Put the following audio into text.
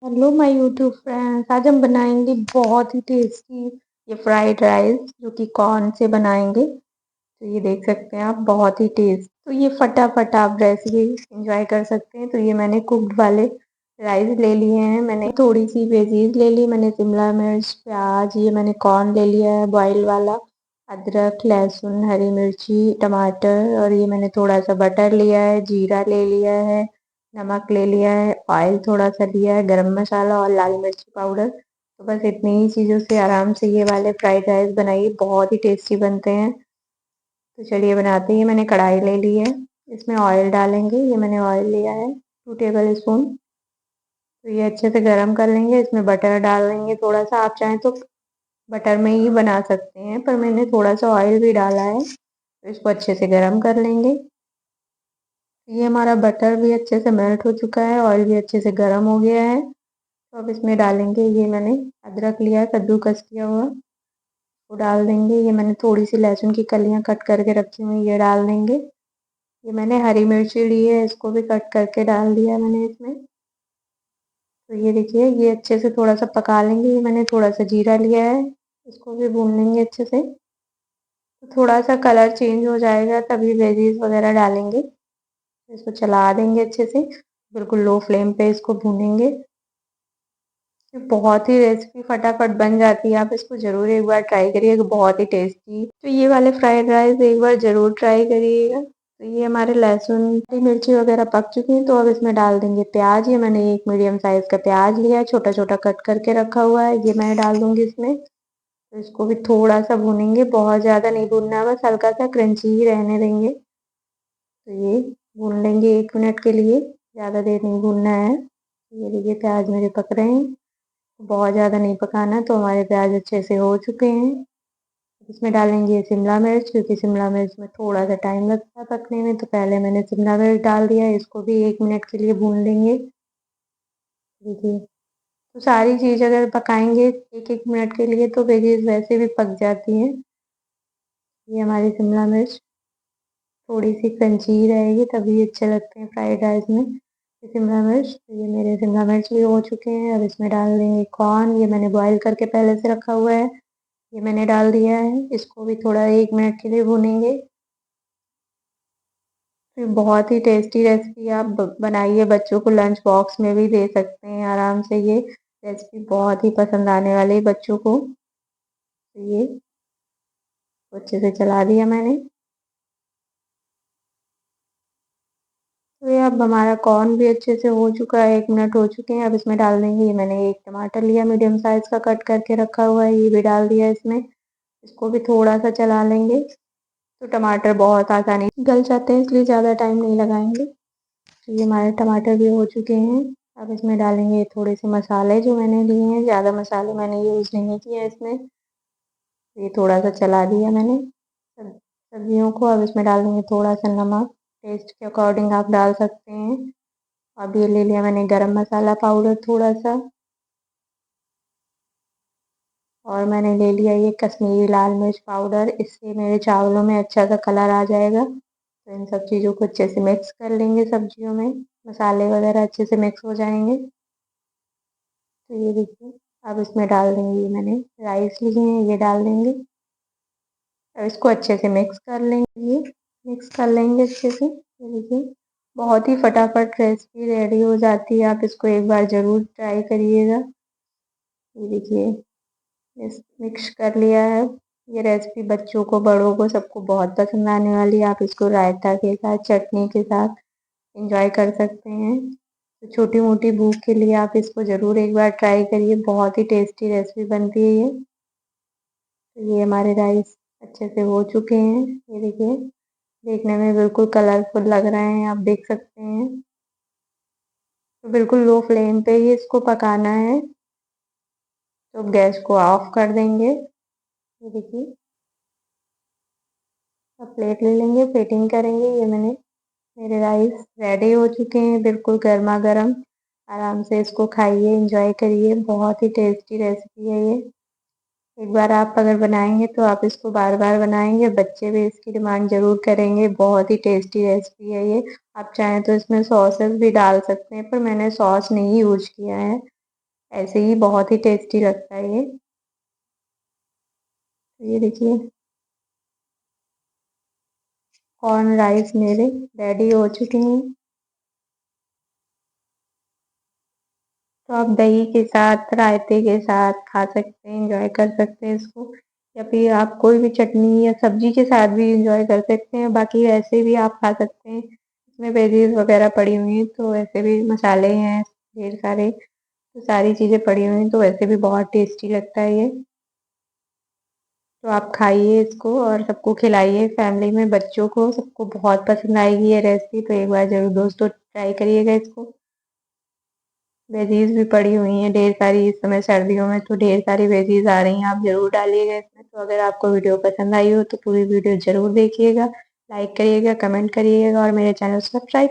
Hello my YouTube friends. आज हम बनाएंगे बहुत ही टेस्टी ये फ्राइड राइस जो कि कॉर्न से बनाएंगे। तो ये देख सकते हैं आप, बहुत ही टेस्ट। तो ये फटाफट आप रेसिपी एंजॉय कर सकते हैं। तो ये मैंने कुक्ड वाले राइस ले लिए हैं। मैंने थोड़ी सी वेजीज ले ली, मैंने शिमला मिर्च, प्याज, ये मैंने कॉर्न ले लिया है बॉयल वाला, अदरक, लहसुन, हरी मिर्ची, टमाटर, और ये मैंने थोड़ा सा बटर लिया है, जीरा ले लिया है, नमक ले लिया है, ऑयल थोड़ा सा लिया है, गरम मसाला और लाल मिर्ची पाउडर। तो बस इतनी ही चीज़ों से आराम से ये वाले फ्राइड राइस बनाइए, बहुत ही टेस्टी बनते हैं। तो चलिए बनाते हैं। ये मैंने कढ़ाई ले ली है, इसमें ऑयल डालेंगे। ये मैंने ऑयल लिया है 2 टेबल स्पून। तो ये अच्छे से गरम कर लेंगे। इसमें बटर डाल देंगे थोड़ा सा, आप चाहें तो बटर में ही बना सकते हैं, पर मैंने थोड़ा सा ऑयल भी डाला है। तो इसको अच्छे से गरम कर लेंगे। ये हमारा बटर भी अच्छे से मेल्ट हो चुका है, ऑयल भी अच्छे से गर्म हो गया है। तो अब इसमें डालेंगे, ये मैंने अदरक लिया है कद्दूकस किया हुआ, वो डाल देंगे। ये मैंने थोड़ी सी लहसुन की कलियां कट करके रखी हुई, ये डाल देंगे। ये मैंने हरी मिर्ची ली है, इसको भी कट करके डाल दिया मैंने इसमें। तो ये देखिए, ये अच्छे से थोड़ा सा पका लेंगे। ये मैंने थोड़ा सा जीरा लिया है, इसको भी भून लेंगे अच्छे से। तो थोड़ा सा कलर चेंज हो जाएगा तभी वेजीज वगैरह डालेंगे। इसको चला देंगे अच्छे से, बिल्कुल लो फ्लेम पे इसको भूनेंगे। ये बहुत ही रेसिपी फटाफट बन जाती है, आप इसको ज़रूर एक बार ट्राई करिएगा, बहुत ही टेस्टी। तो ये वाले फ्राइड राइस एक बार ज़रूर ट्राई करिएगा। तो ये हमारे लहसुन, हरी मिर्ची वगैरह पक चुकी हैं। तो अब इसमें डाल देंगे प्याज। ये मैंने एक मीडियम साइज़ का प्याज लिया है, छोटा छोटा कट करके रखा हुआ है, ये मैं डाल दूंगी इसमें। तो इसको भी थोड़ा सा भूनेंगे, बहुत ज़्यादा नहीं भूनना, बस हल्का सा क्रंची ही रहने देंगे। तो ये भून लेंगे 1 मिनट के लिए, ज़्यादा देर नहीं भूनना है। ये देखिए प्याज मेरे पक रहे हैं, बहुत ज़्यादा नहीं पकाना। तो हमारे प्याज अच्छे से हो चुके हैं। इसमें डालेंगे शिमला मिर्च, क्योंकि शिमला मिर्च में थोड़ा सा टाइम लगता है पकने में। तो पहले मैंने शिमला मिर्च डाल दिया, इसको भी 1 मिनट के लिए भून लेंगे। देखिए, तो सारी चीज़ अगर पकाएंगे 1-1 मिनट के लिए तो वेजीज वैसे भी पक जाती हैं। ये हमारी शिमला मिर्च थोड़ी सी क्रंची ही रहेगी तभी अच्छे लगते हैं फ्राइड राइस में। ये शिमला मिर्च, तो ये मेरे शिमला मिर्च भी हो चुके हैं। अब इसमें डाल देंगे कॉर्न, ये मैंने बॉईल करके पहले से रखा हुआ है, ये मैंने डाल दिया है। इसको भी थोड़ा 1 मिनट के लिए भूनेंगे। फिर बहुत ही टेस्टी रेसिपी आप बनाइए, बच्चों को लंच बॉक्स में भी दे सकते हैं आराम से। ये रेसिपी बहुत ही पसंद आने वाली है बच्चों को। तो ये अच्छे से चला दिया मैंने। तो ये अब हमारा कॉर्न भी अच्छे से हो चुका है, 1 मिनट हो चुके हैं। अब इसमें डाल देंगे, ये मैंने एक टमाटर लिया मीडियम साइज का कट करके रखा हुआ है, ये भी डाल दिया इसमें। इसको भी थोड़ा सा चला लेंगे। तो टमाटर बहुत आसानी से गल जाते हैं, इसलिए ज़्यादा टाइम नहीं लगाएंगे। तो ये हमारे टमाटर भी हो चुके हैं। अब इसमें डालेंगे थोड़े से मसाले जो मैंने लिए हैं, ज़्यादा मसाले मैंने यूज़ नहीं किए इसमें। ये थोड़ा सा चला दिया मैंने सब्जियों को। अब इसमें डाल देंगे थोड़ा सा नमक, टेस्ट के अकॉर्डिंग आप डाल सकते हैं। अब ये ले लिया मैंने गरम मसाला पाउडर थोड़ा सा, और मैंने ले लिया ये कश्मीरी लाल मिर्च पाउडर, इससे मेरे चावलों में अच्छा सा कलर आ जाएगा। तो इन सब चीज़ों को अच्छे से मिक्स कर लेंगे सब्जियों में, मसाले वगैरह अच्छे से मिक्स हो जाएंगे। तो ये देखिए, अब इसमें डाल देंगे, ये मैंने राइस लिए हैं, ये डाल देंगे। अब इसको अच्छे से मिक्स कर लेंगे, ये मिक्स कर लेंगे अच्छे से। ये देखिए, बहुत ही फटाफट रेसिपी रेडी हो जाती है, आप इसको एक बार ज़रूर ट्राई करिएगा। ये देखिए, इस मिक्स कर लिया है। ये रेसिपी बच्चों को, बड़ों को, सबको बहुत पसंद आने वाली है। आप इसको रायता के साथ, चटनी के साथ एंजॉय कर सकते हैं। तो छोटी मोटी भूख के लिए आप इसको ज़रूर एक बार ट्राई करिए, बहुत ही टेस्टी रेसिपी बनती है ये। तो ये हमारे राइस अच्छे से हो चुके हैं, ये देखिए, देखने में बिल्कुल कलरफुल लग रहे हैं, आप देख सकते हैं। तो बिल्कुल लो फ्लेम पे ही इसको पकाना है। तो गैस को ऑफ कर देंगे। ये देखिए, अब प्लेट ले लेंगे, प्लेटिंग करेंगे। ये मेरे राइस रेडी हो चुके हैं, बिल्कुल गर्मा गर्म। आराम से इसको खाइए, एंजॉय करिए, बहुत ही टेस्टी रेसिपी है ये। एक बार आप अगर बनाएंगे तो आप इसको बार बार बनाएंगे, बच्चे भी इसकी डिमांड ज़रूर करेंगे। बहुत ही टेस्टी रेसिपी है ये। आप चाहें तो इसमें सॉसेस भी डाल सकते हैं, पर मैंने सॉस नहीं यूज किया है। ऐसे ही बहुत ही टेस्टी लगता है ये। तो ये देखिए कॉर्न राइस मेरे रेडी हो चुके हैं। तो आप दही के साथ, रायते के साथ खा सकते हैं, एंजॉय कर सकते हैं इसको, या फिर आप कोई भी चटनी या सब्जी के साथ भी एंजॉय कर सकते हैं। बाकी वैसे भी आप खा सकते हैं, इसमें वेजीज वगैरह पड़ी हुई हैं, तो वैसे भी मसाले हैं ढेर सारे, तो सारी चीज़ें पड़ी हुई हैं, तो वैसे भी बहुत टेस्टी लगता है ये। तो आप खाइए इसको और सबको खिलाइए, फैमिली में बच्चों को, सबको बहुत पसंद आएगी ये रेसिपी। तो एक बार ज़रूर दोस्तों ट्राई करिएगा इसको। वेजीज भी पड़ी हुई हैं ढेर सारी, इस समय सर्दियों में तो ढेर सारी वेजीज आ रही हैं, आप ज़रूर डालिएगा इसमें। तो अगर आपको वीडियो पसंद आई हो तो पूरी वीडियो ज़रूर देखिएगा, लाइक करिएगा, कमेंट करिएगा और मेरे चैनल सब्सक्राइब